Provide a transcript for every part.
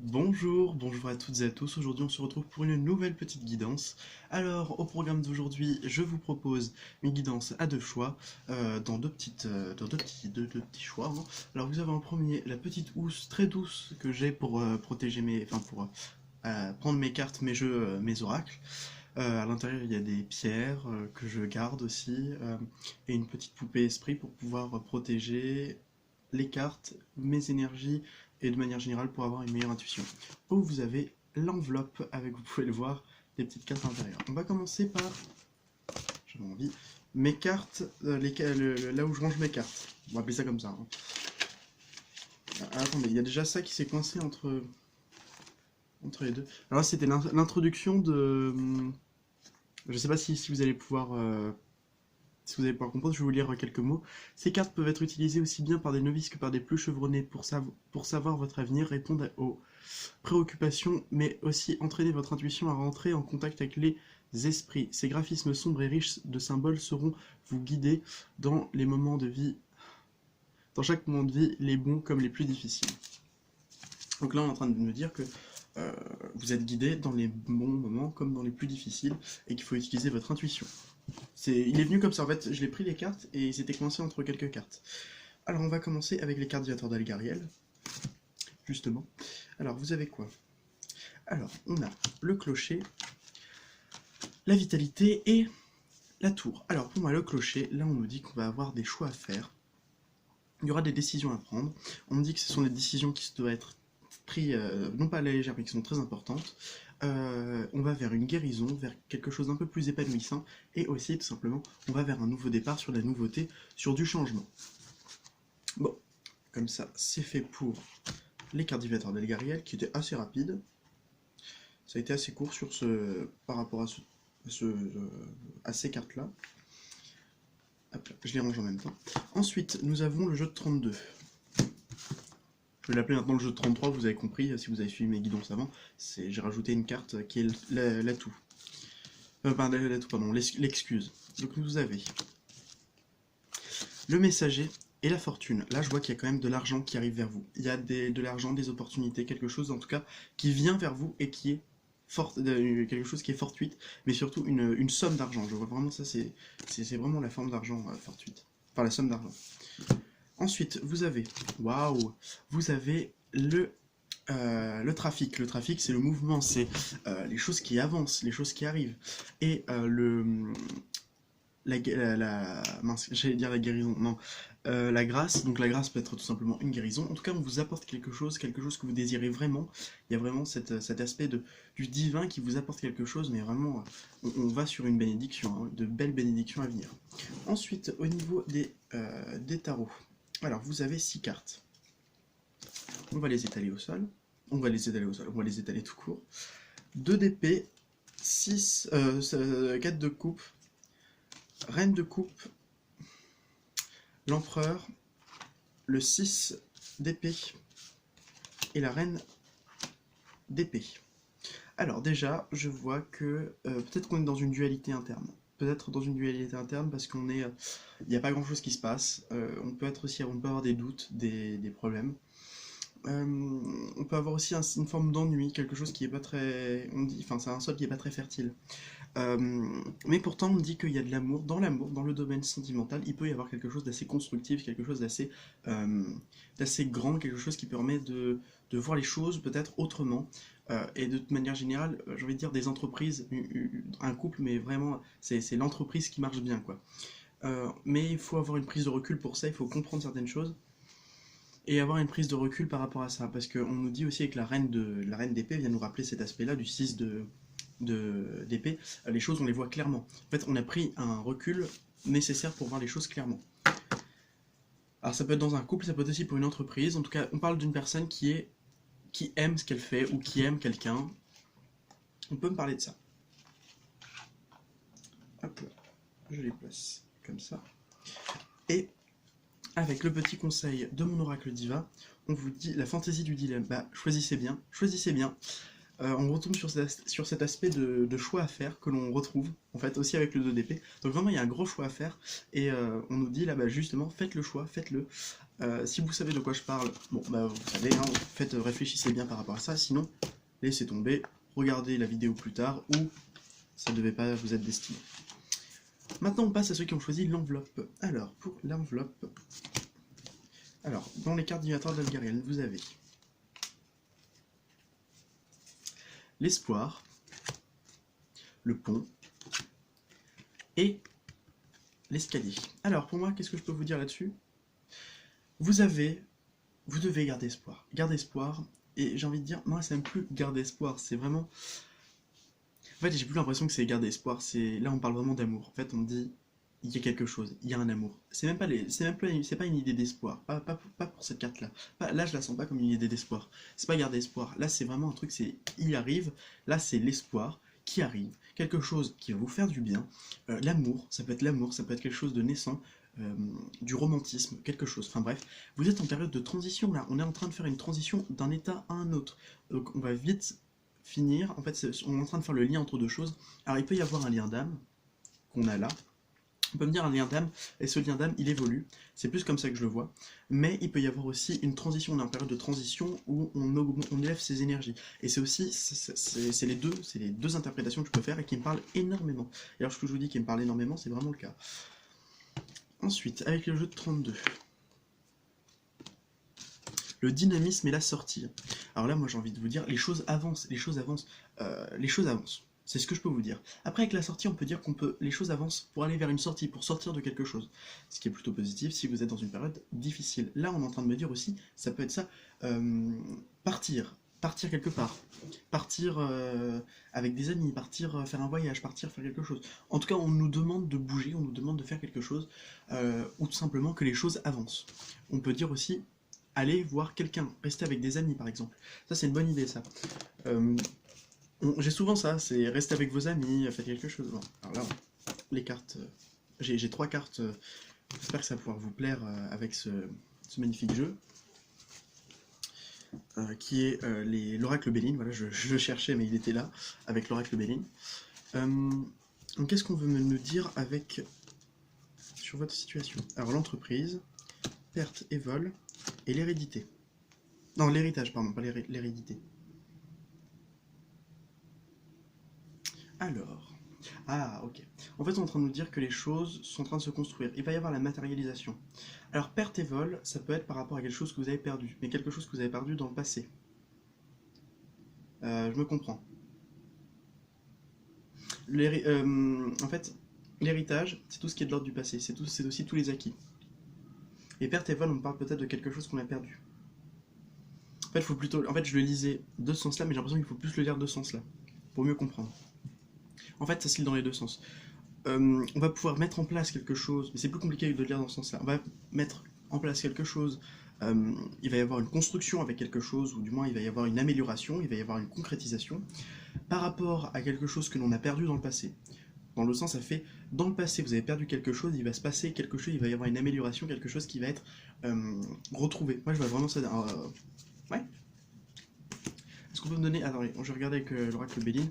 Bonjour à toutes et à tous. Aujourd'hui, on se retrouve pour une nouvelle petite guidance. Alors, au programme d'aujourd'hui, je vous propose une guidance à deux choix, dans deux petits choix, hein. Alors, vous avez en premier la petite housse très douce que j'ai pour protéger pour prendre mes cartes, mes jeux, mes oracles. À l'intérieur, il y a des pierres que je garde aussi, et une petite poupée esprit pour pouvoir protéger les cartes, mes énergies, et de manière générale pour avoir une meilleure intuition. Où vous avez l'enveloppe avec, vous pouvez le voir, des petites cartes à l'intérieur. On va commencer par, j'avais envie, mes cartes, là où je range mes cartes. On va appeler ça comme ça, hein. Ah, attendez, il y a déjà ça qui s'est coincé entre les deux. Alors là, c'était l'introduction de... Je sais pas si vous allez pouvoir... Si vous allez pouvoir comprendre, je vais vous lire quelques mots. Ces cartes peuvent être utilisées aussi bien par des novices que par des plus chevronnés pour savoir votre avenir, répondre aux préoccupations, mais aussi entraîner votre intuition à rentrer en contact avec les esprits. Ces graphismes sombres et riches de symboles sauront vous guider dans les moments de vie, dans chaque moment de vie, les bons comme les plus difficiles. Donc là, on est en train de nous dire que euh, vous êtes guidé dans les bons moments comme dans les plus difficiles et qu'il faut utiliser votre intuition. Il est venu comme ça, en fait, je l'ai pris les cartes et ils étaient coincés entre quelques cartes. Alors on va commencer avec les cartes Viator d'Algariel, justement. Alors vous avez quoi? Alors on a le clocher, la vitalité et la tour. Alors pour moi le clocher, là on nous dit qu'on va avoir des choix à faire. Il y aura des décisions à prendre. On me dit que ce sont des décisions qui doivent être prises, non pas à la légère, mais qui sont très importantes. On va vers une guérison, vers quelque chose d'un peu plus épanouissant, et aussi, tout simplement, on va vers un nouveau départ, sur la nouveauté, sur du changement. Bon, comme ça, c'est fait pour les cartes Viator d'Algariel, qui étaient assez rapides. Ça a été assez court par rapport à ces cartes-là. Hop là, je les range en même temps. Ensuite, nous avons le jeu de 32. Je vais l'appeler maintenant le jeu de 33, vous avez compris, si vous avez suivi mes guidons avant, j'ai rajouté une carte qui est l'atout. L'atout, pardon, l'excuse. Donc vous avez le messager et la fortune. Là, je vois qu'il y a quand même de l'argent qui arrive vers vous. Il y a de l'argent, des opportunités, quelque chose en tout cas qui vient vers vous et qui est quelque chose qui est fortuite, mais surtout une somme d'argent. Je vois vraiment ça, c'est vraiment la forme d'argent fortuite. Enfin, la somme d'argent. Ensuite, vous avez, waouh, vous avez le trafic. Le trafic, c'est le mouvement, c'est les choses qui avancent, les choses qui arrivent. Et mince, j'allais dire la guérison, non, la grâce. Donc la grâce peut être tout simplement une guérison. En tout cas, on vous apporte quelque chose que vous désirez vraiment. Il y a vraiment cet aspect du divin qui vous apporte quelque chose, mais vraiment, on va sur une bénédiction, hein, de belles bénédictions à venir. Ensuite, au niveau des tarots. Alors, vous avez 6 cartes. On va les étaler au sol. On va les étaler tout court. 2 d'épée, 4 de coupe, reine de coupe, l'empereur, le 6 d'épée et la reine d'épée. Alors déjà, je vois que peut-être qu'on est dans une dualité interne. Peut-être dans une dualité interne parce il n'y a pas grand chose qui se passe. On peut avoir des doutes, des problèmes. On peut avoir aussi une forme d'ennui, quelque chose qui est pas très, enfin c'est un sol qui est pas très fertile. Mais pourtant on dit qu'il y a de l'amour, dans le domaine sentimental, il peut y avoir quelque chose d'assez constructif, quelque chose d'assez grand, quelque chose qui permet de voir les choses peut-être autrement. Et de toute manière générale, j'ai envie de dire des entreprises, un couple, mais vraiment c'est l'entreprise qui marche bien, quoi. Mais il faut avoir une prise de recul pour ça, il faut comprendre certaines choses et avoir une prise de recul par rapport à ça, parce qu'on nous dit aussi que la reine d'épée vient nous rappeler cet aspect-là du 6 d'épée. Les choses, on les voit clairement. En fait, on a pris un recul nécessaire pour voir les choses clairement. Alors ça peut être dans un couple, ça peut être aussi pour une entreprise. En tout cas, on parle d'une personne qui aime ce qu'elle fait ou qui aime quelqu'un. On peut me parler de ça. Hop là, je les place comme ça. Et avec le petit conseil de mon oracle diva, on vous dit la fantaisie du dilemme. Bah, choisissez bien, choisissez bien. On retombe sur cet aspect de choix à faire que l'on retrouve en fait aussi avec le 2 d'épée. Donc vraiment il y a un gros choix à faire et on nous dit là bah, justement faites le choix, faites-le. Si vous savez de quoi je parle, bon bah vous savez, hein, faites, réfléchissez bien par rapport à ça, sinon laissez tomber, regardez la vidéo plus tard ou ça ne devait pas vous être destiné. Maintenant on passe à ceux qui ont choisi l'enveloppe. Alors pour l'enveloppe, alors dans les cartes divinatoires d'Algarienne vous avez l'espoir, le pont et l'escalier. Alors pour moi, qu'est-ce que je peux vous dire là-dessus? Vous devez garder espoir. Garder espoir, et j'ai envie de dire, moi c'est même plus garder espoir, c'est vraiment... En fait j'ai plus l'impression que c'est garder espoir, là on parle vraiment d'amour. En fait on dit, il y a quelque chose, il y a un amour. C'est même pas, c'est pas une idée d'espoir, pas pour cette carte-là. Là je la sens pas comme une idée d'espoir. C'est pas garder espoir, là c'est vraiment un truc, c'est il arrive, là c'est l'espoir qui arrive, quelque chose qui va vous faire du bien. L'amour, ça peut être quelque chose de naissant, du romantisme, quelque chose. Enfin bref, vous êtes en période de transition là, on est en train de faire une transition d'un état à un autre. Donc on va vite finir, en fait on est en train de faire le lien entre deux choses. Alors il peut y avoir un lien d'âme qu'on a là, on peut me dire un lien d'âme, et ce lien d'âme, il évolue, c'est plus comme ça que je le vois, mais il peut y avoir aussi une transition, on est en période de transition où on élève ses énergies, et c'est aussi, c'est les deux interprétations que je peux faire et qui me parlent énormément. Et alors ce que je vous dis qui me parle énormément, c'est vraiment le cas. Ensuite, avec le jeu de 32, le dynamisme et la sortie. Alors là, moi j'ai envie de vous dire, les choses avancent, les choses avancent, les choses avancent. C'est ce que je peux vous dire. Après, avec la sortie, on peut dire les choses avancent pour aller vers une sortie, pour sortir de quelque chose. Ce qui est plutôt positif si vous êtes dans une période difficile. Là, on est en train de me dire aussi, ça peut être ça, partir quelque part, partir avec des amis, partir faire un voyage, partir faire quelque chose. En tout cas, on nous demande de bouger, on nous demande de faire quelque chose, ou tout simplement que les choses avancent. On peut dire aussi, aller voir quelqu'un, rester avec des amis par exemple. Ça, c'est une bonne idée, ça. J'ai souvent ça, c'est rester avec vos amis, faites quelque chose. Bon, alors là, les cartes, j'ai 3 cartes, j'espère que ça va pouvoir vous plaire avec ce magnifique jeu, qui est l'oracle Béline. Voilà, je le cherchais mais il était là, avec l'oracle Béline. Donc qu'est-ce qu'on veut me dire sur votre situation? Alors l'entreprise, perte et vol, et l'hérédité. Non, l'héritage, pardon, pas l'hérédité. Alors, ok. En fait, on est en train de nous dire que les choses sont en train de se construire. Il va y avoir la matérialisation. Alors, perte et vol, ça peut être par rapport à quelque chose que vous avez perdu, mais quelque chose que vous avez perdu dans le passé. Je me comprends. En fait, l'héritage, c'est tout ce qui est de l'ordre du passé, c'est aussi tous les acquis. Et perte et vol, on parle peut-être de quelque chose qu'on a perdu. En fait, je le lisais de ce sens-là, mais j'ai l'impression qu'il faut plus le lire de ce sens-là, pour mieux comprendre. En fait, ça se lit dans les deux sens. On va pouvoir mettre en place quelque chose, mais c'est plus compliqué de le lire dans ce sens-là. On va mettre en place quelque chose, il va y avoir une construction avec quelque chose, ou du moins il va y avoir une amélioration, il va y avoir une concrétisation, par rapport à quelque chose que l'on a perdu dans le passé. Dans le sens, ça fait, dans le passé, vous avez perdu quelque chose, il va se passer quelque chose, il va y avoir une amélioration, quelque chose qui va être retrouvé. Moi, je vois vraiment ça... ouais. Est-ce qu'on peut me donner... Attendez, je vais regarder avec l'oracle Béline.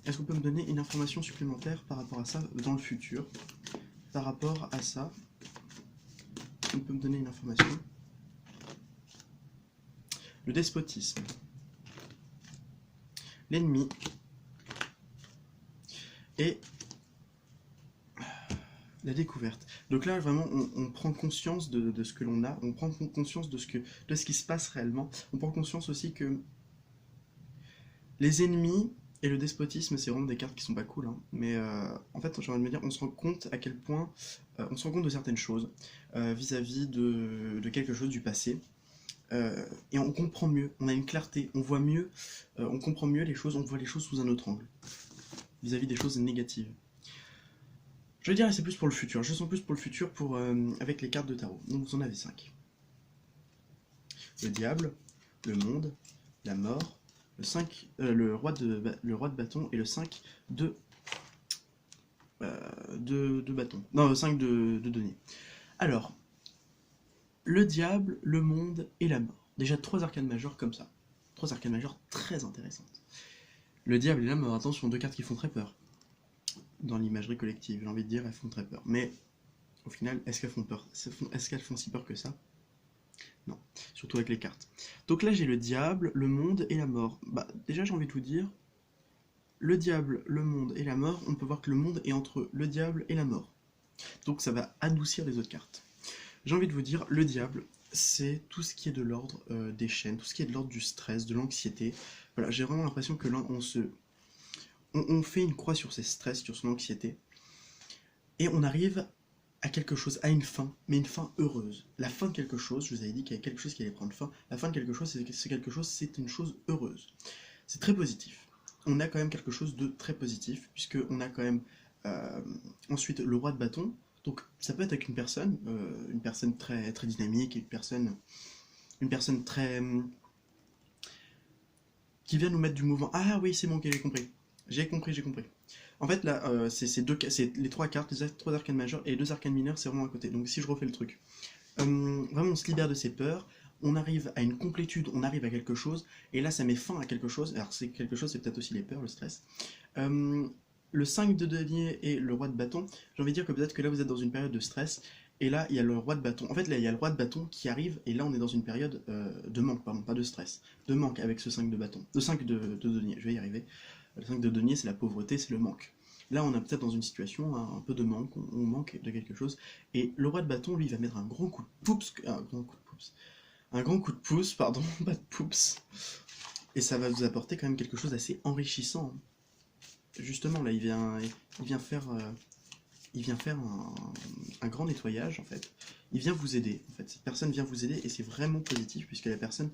Est-ce qu'on peut me donner une information supplémentaire par rapport à ça dans le futur? Par rapport à ça, on peut me donner une information. Le despotisme. L'ennemi. Et la découverte. Donc là, vraiment, on prend conscience de ce que l'on a, on prend conscience de ce qui se passe réellement. On prend conscience aussi que les ennemis et le despotisme, c'est vraiment des cartes qui sont pas cool, hein. Mais en fait, j'ai envie de me dire, on se rend compte à quel point, on se rend compte de certaines choses vis-à-vis de quelque chose du passé. Et on comprend mieux, on a une clarté, on voit mieux, on comprend mieux les choses, on voit les choses sous un autre angle, vis-à-vis des choses négatives. Je veux dire, c'est plus pour le futur, je sens plus pour le futur avec les cartes de tarot. Donc vous en avez 5. Le diable, le monde, la mort, le roi de bâton et le 5 de bâton. Non, 5 de denier. Alors, le diable, le monde et la mort. Déjà 3 arcanes majeures comme ça. 3 arcanes majeures très intéressantes. Le diable et la mort, attention, deux cartes qui font très peur. Dans l'imagerie collective, j'ai envie de dire, elles font très peur. Mais au final, est-ce qu'elles font peur? Est-ce qu'elles font si peur que ça? Non, surtout avec les cartes. Donc là, j'ai le diable, le monde et la mort. Bah, déjà, j'ai envie de vous dire, le diable, le monde et la mort, on peut voir que le monde est entre le diable et la mort. Donc ça va adoucir les autres cartes. J'ai envie de vous dire, le diable, c'est tout ce qui est de l'ordre des chaînes, tout ce qui est de l'ordre du stress, de l'anxiété. Voilà, j'ai vraiment l'impression que là, on fait une croix sur ses stress, sur son anxiété, et on arrive à quelque chose, à une fin, mais une fin heureuse. La fin de quelque chose, je vous avais dit qu'il y avait quelque chose qui allait prendre fin, la fin de quelque chose, c'est quelque chose, c'est une chose heureuse. C'est très positif. On a quand même quelque chose de très positif, puisqu'on a quand même euh, ensuite le roi de bâton. Donc ça peut être avec une personne très, très dynamique, une personne très qui vient nous mettre du mouvement. Ah oui, c'est bon, ok, j'ai compris. J'ai compris, j'ai compris. En fait, là, c'est les trois cartes, les trois arcanes majeures et les deux arcanes mineures, c'est vraiment à côté. Donc si je refais le truc, vraiment, on se libère de ses peurs, on arrive à une complétude, on arrive à quelque chose, et là, ça met fin à quelque chose. Alors, c'est quelque chose, c'est peut-être aussi les peurs, le stress. Euh, le 5 de denier et le roi de bâton, j'ai envie de dire que peut-être que là, vous êtes dans une période de stress, et là, il y a le roi de bâton. En fait, là, il y a le roi de bâton qui arrive, et là, on est dans une période de manque, pardon, pas de stress, de manque avec ce 5 de bâton. Le 5 de denier, je vais y arriver. Le 5 de denier, c'est la pauvreté, c'est le manque. Là, on est peut-être dans une situation un peu de manque, on manque de quelque chose. Et le roi de bâton, lui, il va mettre un grand coup de pouce, un grand coup de pouce, pardon, pas de pouce. Et ça va vous apporter quand même quelque chose d'assez enrichissant. Justement, là, il vient faire un grand nettoyage, en fait. Il vient vous aider, en fait. Cette personne vient vous aider, et c'est vraiment positif, puisque la personne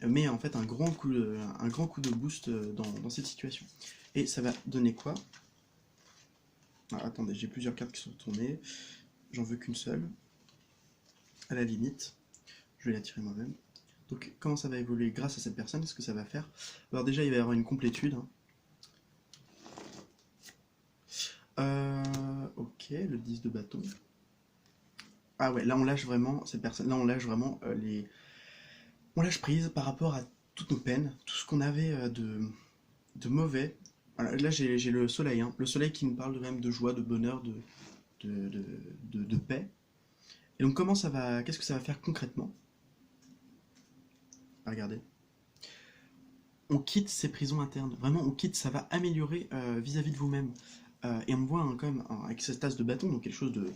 met, en fait, un grand coup de boost dans cette situation. Et ça va donner quoi? Ah, attendez, j'ai plusieurs cartes qui sont retournées. J'en veux qu'une seule. À la limite. Je vais la tirer moi-même. Donc, comment ça va évoluer grâce à cette personne? Ce que ça va faire? Alors déjà, il va y avoir une complétude. Ok, le 10 de bâton. Ah ouais, là on lâche vraiment cette personne. Là on lâche vraiment on lâche prise par rapport à toutes nos peines, tout ce qu'on avait de mauvais. Voilà, là j'ai le soleil, hein. Le soleil qui nous parle même de joie, de bonheur, de, de, de paix. Et donc comment ça va, qu'est-ce que ça va faire concrètement? Ah, regardez. On quitte ces prisons internes. Vraiment, on quitte, ça va améliorer vis-à-vis de vous-même. Et on voit hein, quand même avec cette tasse de bâton, donc quelque chose de.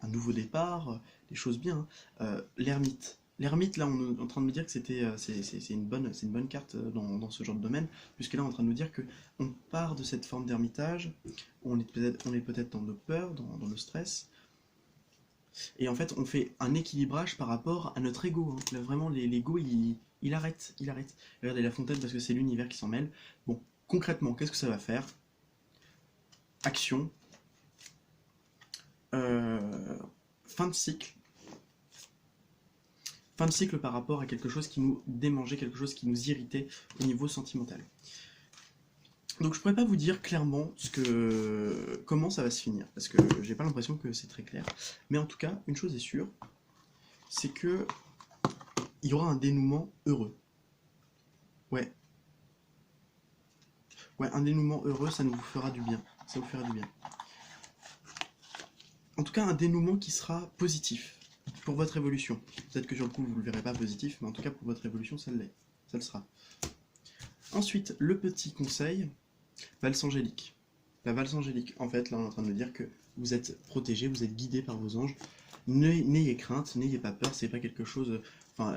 Un nouveau départ, des choses bien. L'ermite. L'ermite, là, on est en train de me dire que c'est une bonne carte dans ce genre de domaine, puisque là, on est en train de nous dire que on part de cette forme d'ermitage, on est peut-être dans nos peurs, dans le stress, et en fait, on fait un équilibrage par rapport à notre ego. Hein. Là, vraiment, l'ego, il arrête, il arrête. Regardez la fontaine parce que c'est l'univers qui s'en mêle. Bon, concrètement, qu'est-ce que ça va faire? Action. Euh, fin de cycle. Fin de cycle par rapport à quelque chose qui nous démangeait, quelque chose qui nous irritait au niveau sentimental. Donc je pourrais pas vous dire clairement comment ça va se finir, parce que j'ai pas l'impression que c'est très clair. Mais en tout cas, une chose est sûre, c'est que il y aura un dénouement heureux. Ouais, ouais, un dénouement heureux, ça nous fera du bien. Ça vous fera du bien. En tout cas, un dénouement qui sera positif pour votre évolution. Peut-être que sur le coup, vous ne le verrez pas positif, mais en tout cas, pour votre évolution, ça l'est. Ça le sera. Ensuite, le petit conseil, valse angélique. La valse angélique, en fait, là, on est en train de me dire que vous êtes protégé, vous êtes guidé par vos anges. N'ayez crainte, n'ayez pas peur, c'est pas quelque chose. Enfin,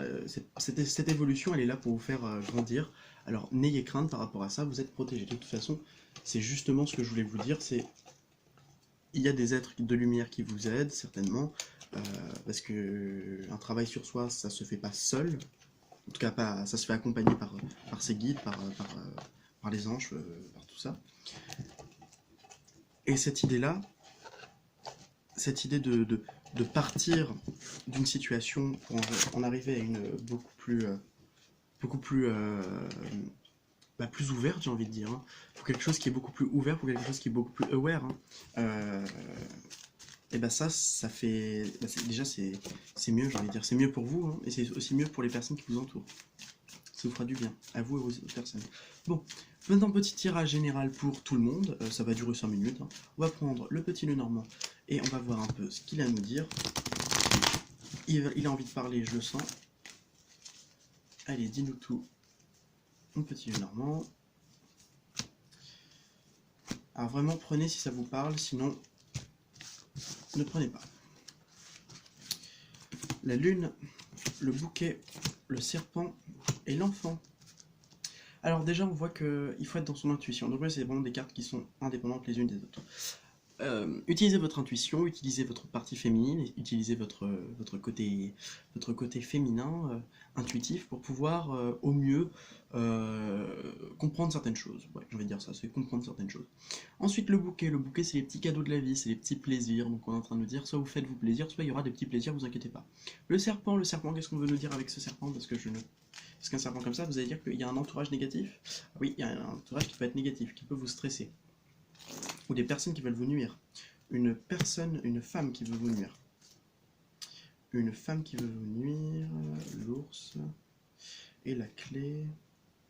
cette évolution, elle est là pour vous faire grandir. Alors, n'ayez crainte par rapport à ça, vous êtes protégé. De toute façon, c'est justement ce que je voulais vous dire, c'est il y a des êtres de lumière qui vous aident, certainement, parce que un travail sur soi, ça se fait pas seul. En tout cas, pas, ça se fait accompagner par ses guides, par les anges, par tout ça. Et cette idée-là, cette idée de partir d'une situation pour en arriver à une beaucoup plus plus ouverte, j'ai envie de dire. Hein. Pour quelque chose qui est beaucoup plus ouvert, pour quelque chose qui est beaucoup plus aware. Hein. Et ben ça fait. Déjà, c'est mieux, j'ai envie de dire. C'est mieux pour vous, hein, et c'est aussi mieux pour les personnes qui vous entourent. Ça vous fera du bien, à vous et aux autres personnes. Bon, maintenant petit tirage général pour tout le monde, ça va durer 5 minutes. Hein. On va prendre le petit Lenormand et on va voir un peu ce qu'il a à nous dire. Il a envie de parler, je le sens. Allez, dis-nous tout, mon petit Lenormand. Alors vraiment, prenez si ça vous parle, sinon, ne prenez pas. La lune, le bouquet, le serpent et l'enfant. Alors déjà, on voit qu'il faut être dans son intuition. Donc là, c'est vraiment des cartes qui sont indépendantes les unes des autres. Utilisez votre intuition, utilisez votre partie féminine, utilisez votre côté féminin, intuitif, pour pouvoir au mieux comprendre certaines choses. Ouais, je vais dire ça, c'est comprendre certaines choses. Ensuite, le bouquet c'est les petits cadeaux de la vie, c'est les petits plaisirs. Donc on est en train de nous dire, soit vous faites vos plaisirs, soit il y aura des petits plaisirs, vous inquiétez pas. Le serpent, qu'est-ce qu'on veut nous dire avec ce serpent? Parce qu'un serpent comme ça, vous allez dire qu'il y a un entourage négatif? Oui, il y a un entourage qui peut être négatif, qui peut vous stresser. Ou des personnes qui veulent vous nuire. Une femme qui veut vous nuire. Une femme qui veut vous nuire, l'ours, et la clé.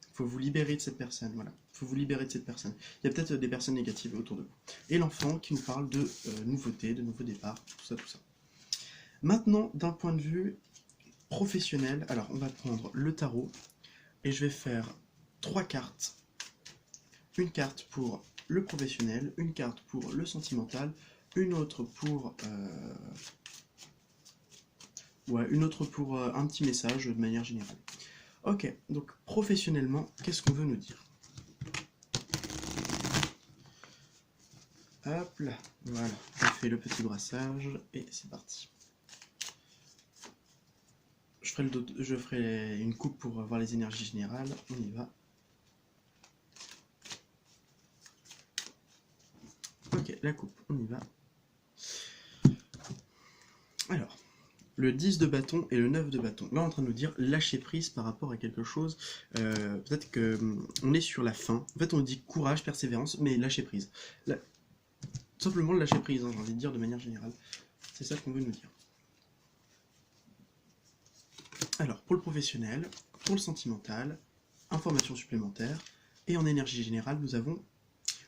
Il faut vous libérer de cette personne, voilà. Il faut vous libérer de cette personne. Il y a peut-être des personnes négatives autour de vous. Et l'enfant qui nous parle de nouveautés, de nouveaux départs, tout ça, tout ça. Maintenant, d'un point de vue professionnel, alors on va prendre le tarot, et je vais faire 3 cartes. Une carte pour le professionnel, une carte pour le sentimental, une autre pour un petit message de manière générale. Ok, donc professionnellement, qu'est-ce qu'on veut nous dire? Hop là, voilà, je fais le petit brassage et c'est parti. Je ferai une coupe pour voir les énergies générales, on y va. Ok, la coupe, on y va. Alors, le 10 de bâton et le 9 de bâton. Là, on est en train de nous dire lâcher prise par rapport à quelque chose. Peut-être qu'on est sur la fin. En fait, on dit courage, persévérance, mais lâcher prise. Tout simplement lâcher prise, hein, j'ai envie de dire de manière générale. C'est ça qu'on veut nous dire. Alors, pour le professionnel, pour le sentimental, information supplémentaire, et en énergie générale, nous avons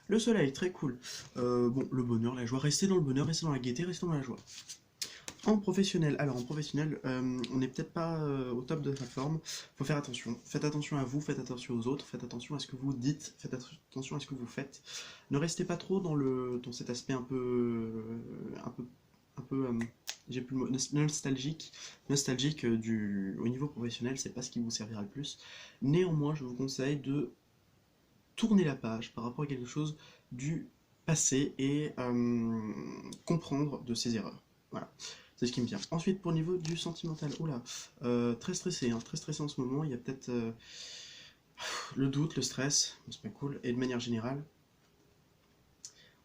le soleil, très cool. Bon, le bonheur, la joie, restez dans le bonheur, restez dans la gaieté, restez dans la joie. En professionnel, on n'est peut-être pas au top de sa forme, faut faire attention. Faites attention à vous, faites attention aux autres, faites attention à ce que vous dites, faites attention à ce que vous faites. Ne restez pas trop dans cet aspect un peu, j'ai plus le mot, nostalgique au niveau professionnel, c'est pas ce qui vous servira le plus. Néanmoins, je vous conseille de tourner la page par rapport à quelque chose du passé et comprendre de ses erreurs. Voilà. C'est ce qui me vient. Ensuite, pour le niveau du sentimental, oula, très stressé en ce moment, il y a peut-être le doute, le stress, c'est pas cool, et de manière générale,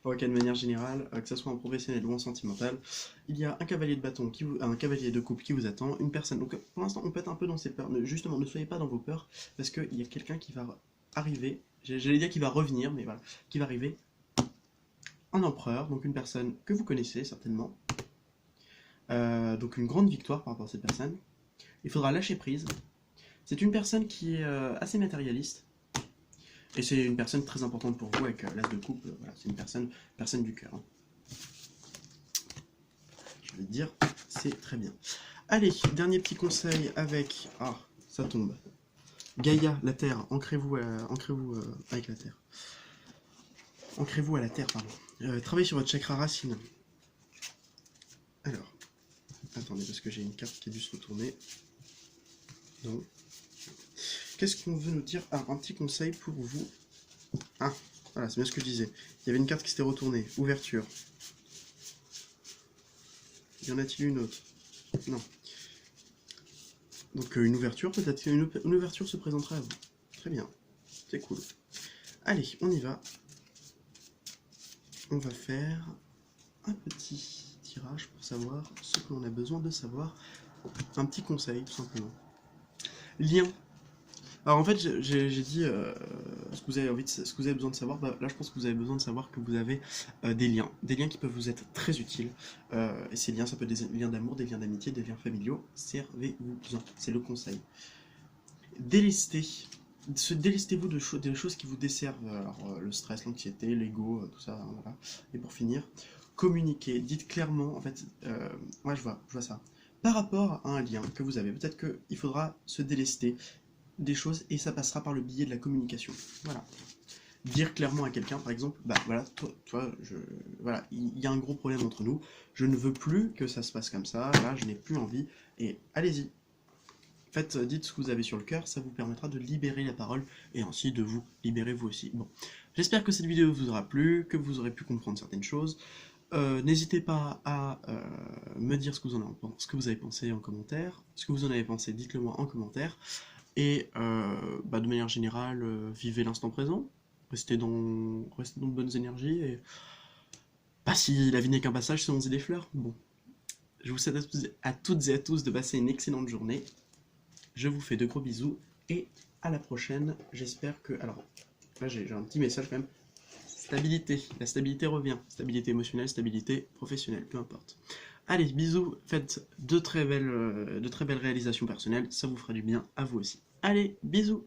que ce soit en professionnel ou en sentimental, il y a un cavalier de bâton, un cavalier de coupe qui vous attend, une personne, donc pour l'instant on peut être un peu dans ses peurs, mais justement ne soyez pas dans vos peurs, parce qu'il y a quelqu'un qui va arriver, j'allais dire qu'il va revenir, mais voilà, qui va arriver, un empereur, donc une personne que vous connaissez certainement, donc une grande victoire par rapport à cette personne. Il faudra lâcher prise. C'est une personne qui est assez matérialiste. Et c'est une personne très importante pour vous avec l'as de coupe. Voilà, c'est une personne du cœur. Hein. Je vais te dire, c'est très bien. Allez, dernier petit conseil avec... Ah, ça tombe. Gaïa, la Terre. Ancrez-vous avec la Terre. Ancrez-vous à la Terre, pardon. Travaillez sur votre chakra racine. Alors... Attendez, parce que j'ai une carte qui a dû se retourner. Donc, qu'est-ce qu'on veut nous dire? Ah, un petit conseil pour vous. Ah, voilà, c'est bien ce que je disais. Il y avait une carte qui s'était retournée. Ouverture. Y en a-t-il une autre? Non. Donc une ouverture, peut-être qu'une ouverture se présentera à vous. Très bien. C'est cool. Allez, on y va. On va faire un petit tirage pour savoir ce que l'on a besoin de savoir. Un petit conseil, tout simplement. Lien. Alors en fait, j'ai dit ce que vous avez besoin de savoir. Bah, là, je pense que vous avez besoin de savoir que vous avez des liens qui peuvent vous être très utiles. Et ces liens, ça peut être des liens d'amour, des liens d'amitié, des liens familiaux. Servez-vous-en. C'est le conseil. délestez-vous des choses qui vous desservent, alors le stress, l'anxiété, l'ego, tout ça, hein, voilà. Et pour finir, communiquez, dites clairement, en fait, ouais, je vois ça. Par rapport à un lien que vous avez, peut-être qu'il faudra se délester des choses et ça passera par le biais de la communication. Voilà. Dire clairement à quelqu'un, par exemple, bah voilà, voilà, il y a un gros problème entre nous, je ne veux plus que ça se passe comme ça, là, je n'ai plus envie, et allez-y. Faites, dites ce que vous avez sur le cœur, ça vous permettra de libérer la parole et ainsi de vous libérer vous aussi. Bon, j'espère que cette vidéo vous aura plu, que vous aurez pu comprendre certaines choses. N'hésitez pas à me dire ce que vous avez pensé en commentaire. Ce que vous en avez pensé, dites-le moi en commentaire. Et bah, de manière générale, vivez l'instant présent. Restez dans de bonnes énergies. Et bah, si la vie n'est qu'un passage, semons-y des fleurs. Bon, je vous souhaite à toutes et à tous de passer une excellente journée. Je vous fais de gros bisous et à la prochaine. J'espère que... Alors, là j'ai un petit message quand même. Stabilité. La stabilité revient. Stabilité émotionnelle, stabilité professionnelle, peu importe. Allez, bisous. Faites de très belles réalisations personnelles. Ça vous fera du bien à vous aussi. Allez, bisous.